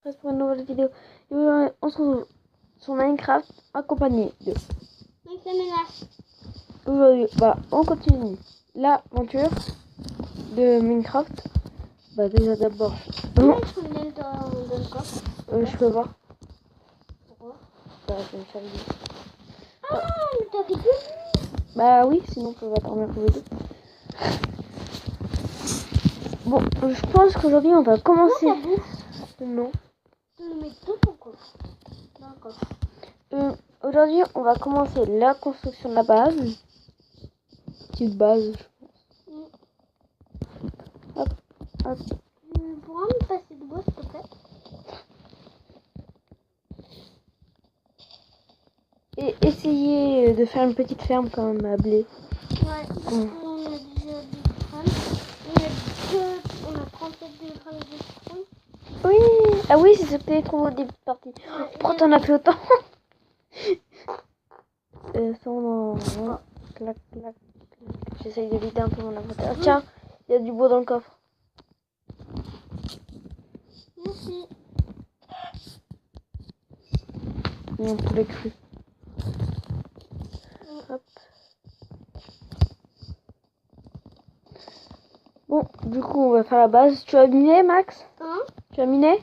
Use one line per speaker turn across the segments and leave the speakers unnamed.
Reste pour une nouvelle vidéo. Et on se retrouve sur Minecraft accompagné de. Aujourd'hui, on continue l'aventure de Minecraft. Déjà d'abord. Je peux voir.
Pourquoi?
Je vais me faire une...
Ah, mais t'as fait tout.
Oui, sinon on va dormir pour les deux. Bon, je pense qu'aujourd'hui on va commencer. Non.
Tu le mets tout ou quoi? D'accord.
Aujourd'hui on va commencer la construction de la base. Petite base, je pense. Hop, hop.
Tu pourras me passer de bois s'il te plaît?
Et essayer de faire une petite ferme quand même à blé.
Ouais, parce qu'on a déjà des grammes. On a 37 grammes de citron.
Oui, ah oui, c'est ce que tu trouvé au début de partie. Pourquoi t'en as fait autant? Ça on en... Clac, clac, clac. J'essaye de vider un peu mon inventaire. Ah, tiens, il y a du bois dans le coffre.
Merci.
Mon poulet cru. Hop. Bon, du coup, on va faire la base. Tu as miné, Max?
Hein?
Tu as miné?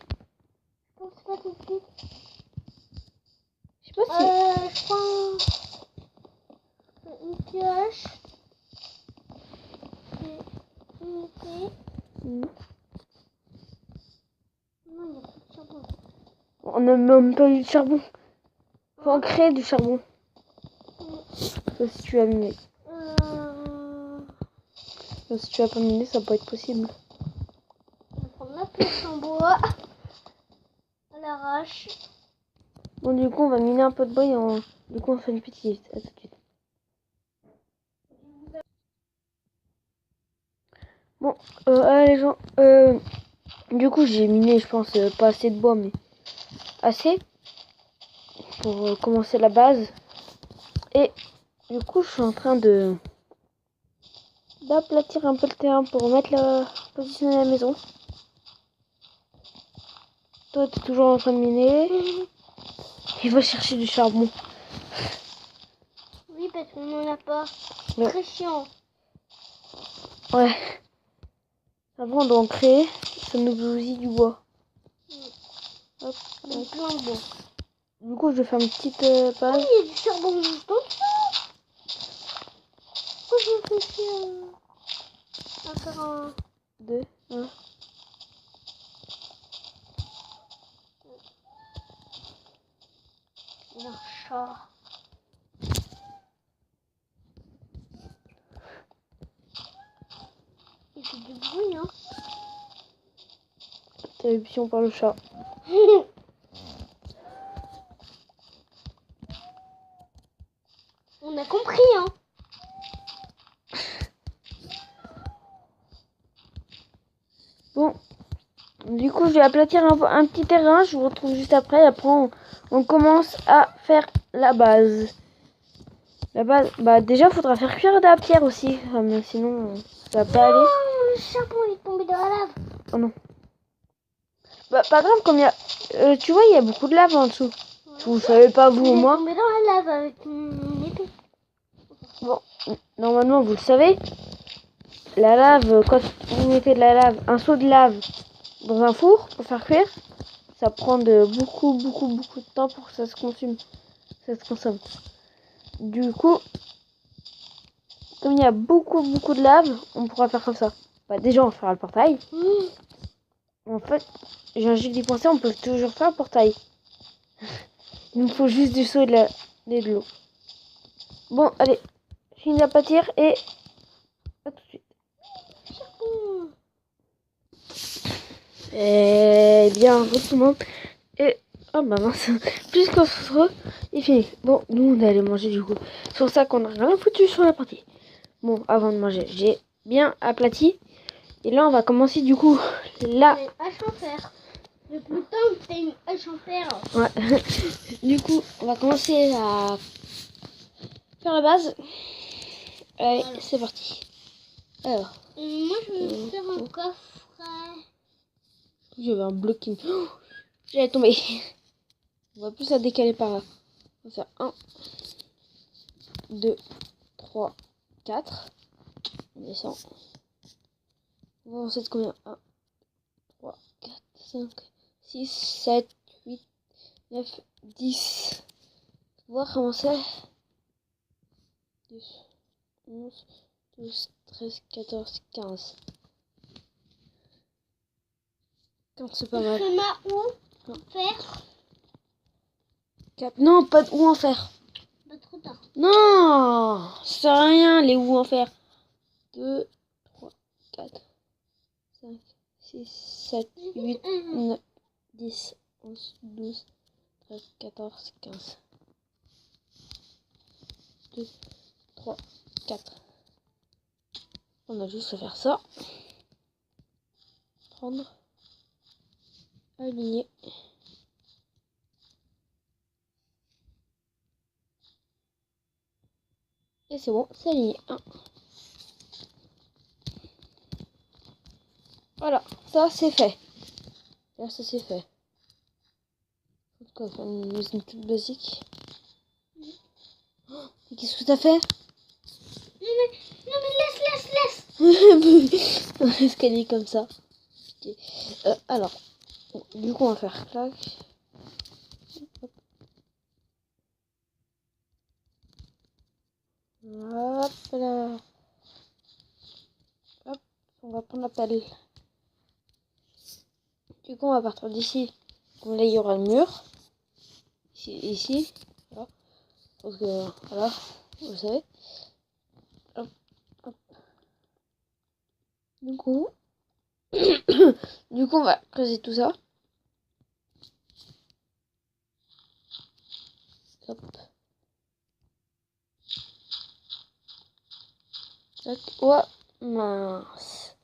Je pense pas tout de suite.
Je sais pas si...
Je prends une pioche. Et une clé.
Mm.
Non, il n'y a plus de charbon.
On n'a même pas eu de charbon. Faut en créer du charbon. Sauf si tu as miné. Si tu as pas miné, ça peut être possible.
On va prendre la pioche en bois. À l'arrache.
Bon, du coup, on va miner un peu de bois et du coup, on fait une petite liste. À tout de suite. Bon, les gens, du coup, j'ai miné, je pense, pas assez de bois, mais assez pour commencer la base. Et du coup, je suis en train d'aplatir un peu le terrain pour positionner la maison. Toi, t'es toujours en train de miner. Il va chercher du charbon.
Oui, parce qu'on n'en a pas.
Ouais.
Très chiant.
Ouais. Avant, on doit en créer. Ça nous bousille du bois. Hop,
Donc, plein de bois.
du coup, je vais faire une petite base.
Oui, il y a du charbon juste en dessous. Pourquoi je me fais chier à faire un...
2, 1.
Il y a un chat. Il fait du bruit, hein.
Interruption par le chat.
On a compris, hein.
Bon, du coup, je vais aplatir un petit terrain. Je vous retrouve juste après. Après, on commence à faire la base. La base, déjà, il faudra faire cuire de la pierre aussi. Sinon, ça va pas aller.
Le charbon il est tombé dans la lave.
Oh non. Pas grave, comme il y a... tu vois, il y a beaucoup de lave en dessous. Vous savez pas, vous ou moi.
Il est tombé dans la lave avec une épée.
Bon, normalement, vous le savez. La lave, quand vous mettez de la lave, un seau de lave dans un four pour faire cuire, ça prend beaucoup de temps pour que ça se consomme. Du coup, comme il y a beaucoup de lave, on pourra faire comme ça. Déjà, on fera le portail. En fait, j'ai un d'y penser, on peut toujours faire un portail. Il nous faut juste du seau et de l'eau. Bon, allez, je finis d'aplatir et à tout de suite. Eh bien, tout le monde. Et oh mince, puisqu'on se retrouve, il finit. Bon, nous on est allé manger du coup. C'est pour ça qu'on a rien foutu sur la partie. Bon, avant de manger, j'ai bien aplati. Et là, on va commencer du coup là.
Hache en fer. Depuis le temps que t'as une hache en fer.
Ouais. Du coup, on va commencer à faire la base. Allez, voilà. C'est parti. Alors.
Moi, je vais me faire un coffret.
J'avais un bloc qui... Oh, J'allais tomber. On va plus la décaler par là. On va faire 1, 2, 3, 4. On descend. On va avancer de combien? 1, 3, 4, 5, 6, 7, 8, 9, 10. On va commencer. 10, 11, 12, 13, 14, 15. 15 c'est pas mal.
Chemin où faire?
4. Non, pas de où en faire.
Pas trop tard.
Non, ça sert à rien les où en faire. 2, 3, 4, 5, 6, 7, 8, 9, 10, 11, 12, 13, 14, 15. 2, 3, 4. On a juste à faire ça. Prendre. Aligner. Et c'est bon, c'est aligné. 1. Voilà, ça c'est fait. Là, ça c'est fait. En tout cas, faire une maison toute basique. Oh, et qu'est-ce que t'as fait?
Non mais laisse.
Un escalier comme ça. Alors, du coup, on va faire clac. Hop là. Hop, on va prendre la pelle. Du coup, on va partir d'ici. Comme là, il y aura le mur. Ici. Voilà. Parce que, voilà, vous savez. Hop, hop. Du coup, on va creuser tout ça. Hop. Tac. Oh, mince.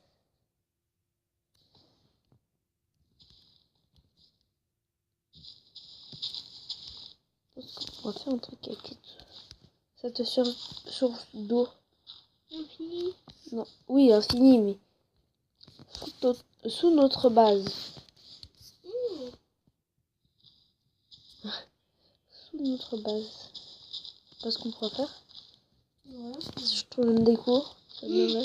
On va faire un truc avec cette source d'eau.
Infini.
Non, oui, infini, mais sous notre base. Sous notre base. Pas ce qu'on pourra faire.
Voilà.
Je trouve une déco. Ça me va.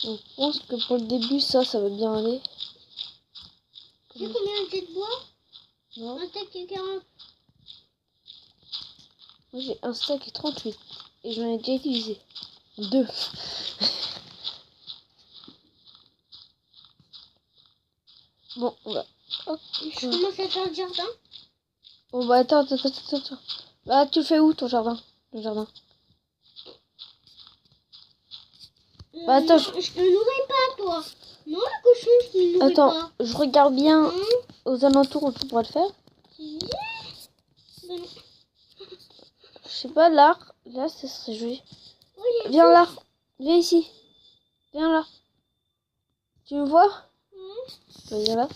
Donc, je pense que pour le début, ça va bien aller.
Tu sais combien j'ai de bois?
Non.
Un stack et 40.
Moi, j'ai un stack et 38. Et j'en ai déjà utilisé 2. Bon, on va. Hop.
Je commence à faire le jardin.
Bon, bah, attends. Bah, tu le fais où ton jardin? Le jardin. Bah, attends,
je te nourris pas, toi. Non, le cochon, je te nourris
Attends,
pas.
je regarde bien aux alentours où tu pourras le faire.
Ben,
Je sais pas, là, ça serait joli.
oui,
Viens là, viens ici. Viens là. Tu me vois? Viens là.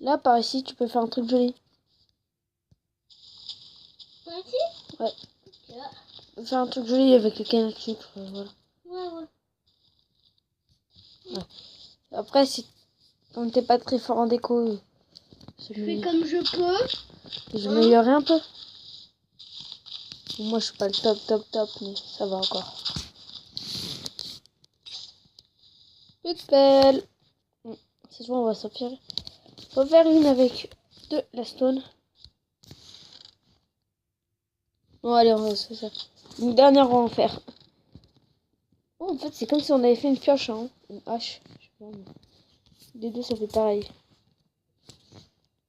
Là, par ici, tu peux faire un truc joli.
Par ici?
Ouais.
Ok.
Faire un truc joli avec le canne de sucre, voilà.
Ouais.
Ouais. Après, si on t'es pas très fort en déco,
Je fais comme je peux.
je m'améliorerai un peu. Moi, je suis pas le top, mais ça va encore. Plus de pelle. Cette fois, on va s'en faire. On va faire une avec de la stone. Bon, allez, on va se faire. Une dernière, on va en faire. Oh, en fait, c'est comme si on avait fait une pioche, hein. Une hache. Je sais pas, mais... Les deux, ça fait pareil.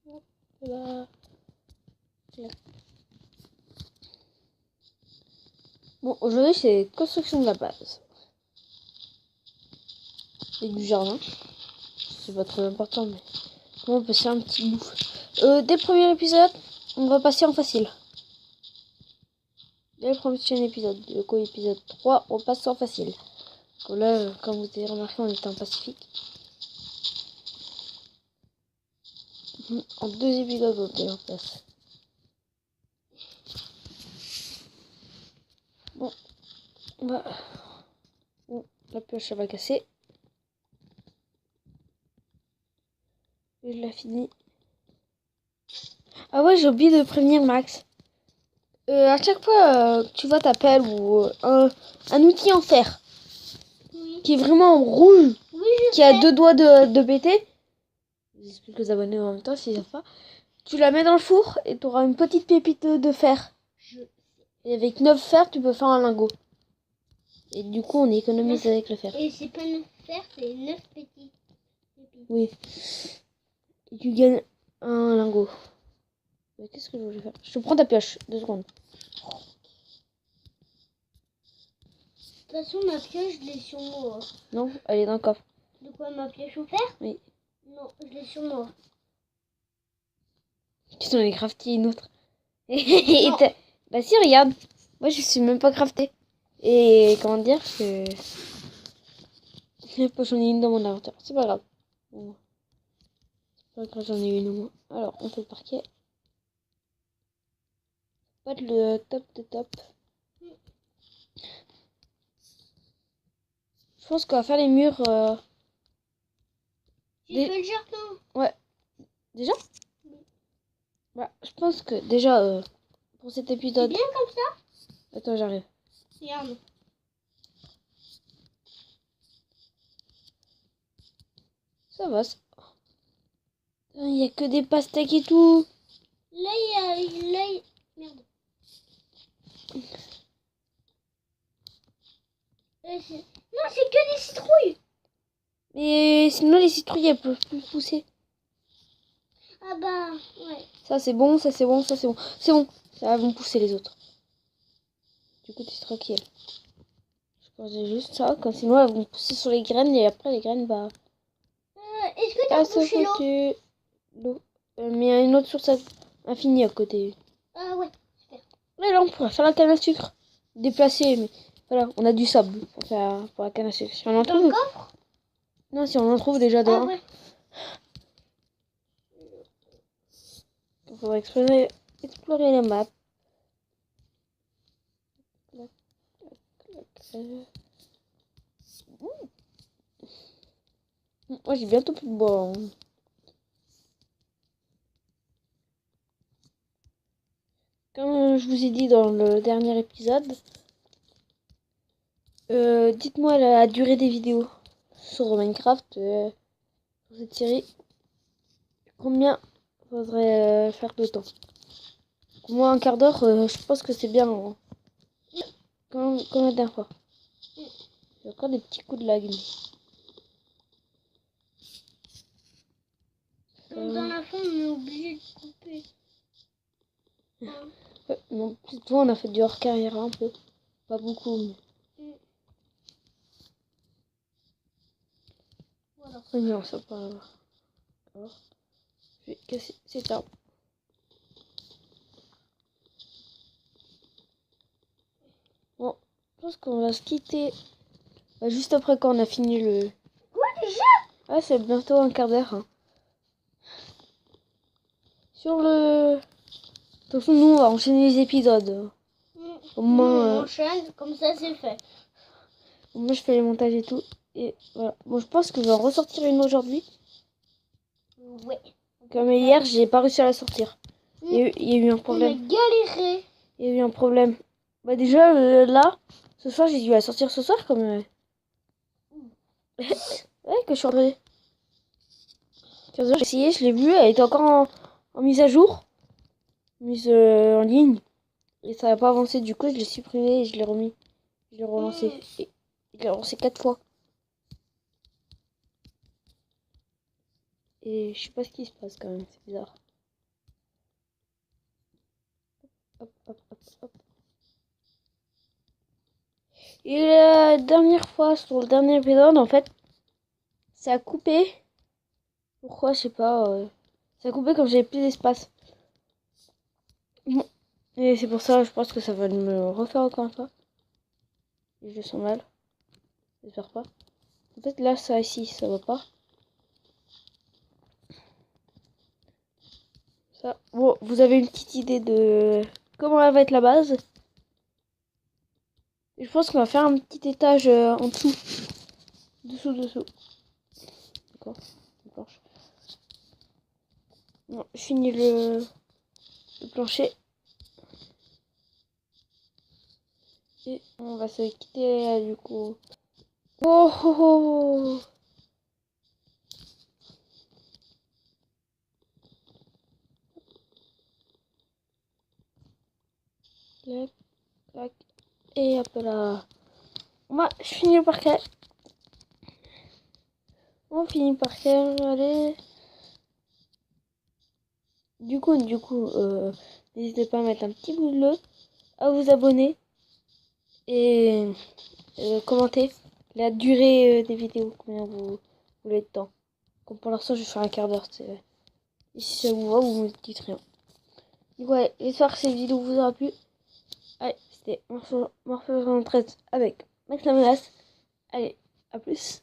Hop là. Bon, aujourd'hui, c'est construction de la base. Et du jardin. C'est pas très important, mais... On va passer un petit bout. Dès le premier épisode, on va passer en facile. Dès le premier épisode. Du coup, épisode 3, on passe en facile. Donc là, comme vous avez remarqué, on était en pacifique. En 2 épisodes, on était en place. Bon, la pioche, elle va casser. Et je l'ai fini. Ah ouais, j'ai oublié de prévenir Max. À chaque fois que tu vois ta pelle ou un outil en fer
Oui.
qui est vraiment rouge,
Oui, je
qui a
sais.
2 doigts de péter, j'explique aux abonnés en même temps s'ils savent pas, tu la mets dans le four et tu auras une petite pépite de fer. Et avec 9 fers, tu peux faire un lingot. Et du coup, on économise avec le fer.
Et c'est pas 9 fers, c'est 9 petits.
Oui. Et tu gagnes un lingot. Mais qu'est-ce que je voulais faire? Je te prends ta pioche, 2 secondes.
De toute façon, ma pioche, je l'ai sur moi.
Non, elle est dans le coffre.
De quoi, ma pioche au fer?
Oui.
Non, je l'ai sur moi.
Tu t'en es crafté une autre.
Non.
Bah si, regarde. Moi, je suis même pas crafté. Et comment dire que... J'en ai une dans mon inventaire. C'est pas grave. Bon. C'est pas grave, j'en ai une au moins. Alors, on fait le parquet. Pas le top de top. Je pense qu'on va faire les murs...
J'ai fait le jardin.
Ouais. Déjà? Bah, je pense que déjà, pour cet
C'est
épisode...
bien comme ça?
Attends, j'arrive.
Regarde.
Ça va. Il y a que des pastèques et tout.
Là, il y a... Merde. Non, c'est que des citrouilles.
Mais sinon, les citrouilles, elles peuvent plus pousser.
Ah bah, ouais.
Ça, c'est bon, ça, c'est bon, ça, c'est bon. C'est bon. Ça va pousser les autres. Du coup, tu es tranquille. Je pensais juste ça, comme sinon, elles vont pousser sur les graines et après, les graines, bah...
Est-ce que t'as bouché l'eau?
L'eau. Mais il y a une autre source infinie à côté.
Ah ouais, super.
Et là, on pourrait faire la canne à sucre. Déplacer, mais voilà, on a du sable pour la canne à sucre. Si on en
Dans le
trouve...
coffre?
Non, si on en trouve déjà
Ah
dedans.
ouais.
On va explorer la map. Moi, j'ai bientôt plus de bois. Hein. Comme je vous ai dit dans le dernier épisode, dites-moi la durée des vidéos sur Minecraft, sur cette série. Combien faudrait faire de temps? Au moins un quart d'heure, je pense que c'est bien. Hein. Comme la dernière fois. Il y a encore des petits coups de lag.
Dans la fin, on est obligé de couper.
Ouais, non, plutôt on a fait du hors carrière un peu. Pas beaucoup, mais...
Voilà.
Non, ça pas... Alors, je vais casser cet arbre. Bon, je pense qu'on va se quitter juste après quand on a fini le...
Quoi déjà?
Ah, c'est bientôt un quart d'heure. Hein. Sur le... De toute façon, nous, on va enchaîner les épisodes. Au moins,
on enchaîne, comme ça c'est fait.
Moi, je fais les montages et tout. Et voilà. Bon, je pense que je vais en ressortir une aujourd'hui.
Ouais.
Comme hier, j'ai pas réussi à la sortir. Il y a eu un problème.
On a galéré.
Il y a eu un problème. Bah déjà, là, ce soir, j'ai dû la sortir ce soir comme... ouais, que je suis en train de... 15 heures, j'ai essayé, je l'ai vue, elle était encore en mise à jour. Mise en ligne. Et ça n'a pas avancé, du coup, je l'ai supprimé et je l'ai remis. Je l'ai relancé. Et je l'ai relancé 4 fois. Et je sais pas ce qui se passe quand même, c'est bizarre. Hop, hop, hop, hop. Et la dernière fois, sur le dernier épisode, en fait, ça a coupé. Pourquoi, je sais pas. Ça a coupé comme j'avais plus d'espace. Bon. Et c'est pour ça, je pense que ça va me refaire encore une fois. Et je le sens mal. J'espère pas. Peut-être là, ça ici, ça va pas. Ça. Bon, vous avez une petite idée de comment elle va être la base. Et je pense qu'on va faire un petit étage en dessous. Dessous. D'accord. Bon, je finis le plancher. Et on va se quitter là, du coup. Oh, oh, oh. Clac, clac. Et hop là. Moi, je finis le parquet. On finit par terre, allez. Du coup, n'hésitez pas à mettre un petit pouce bleu, à vous abonner et commenter la durée des vidéos, combien vous voulez de temps. Comme pour l'instant, je vais faire un quart d'heure. Et si ça vous va, vous me dites rien. Du coup, ouais, j'espère que cette vidéo vous aura plu. Allez, c'était Morpheus 13 avec Max la menace. Allez, à plus.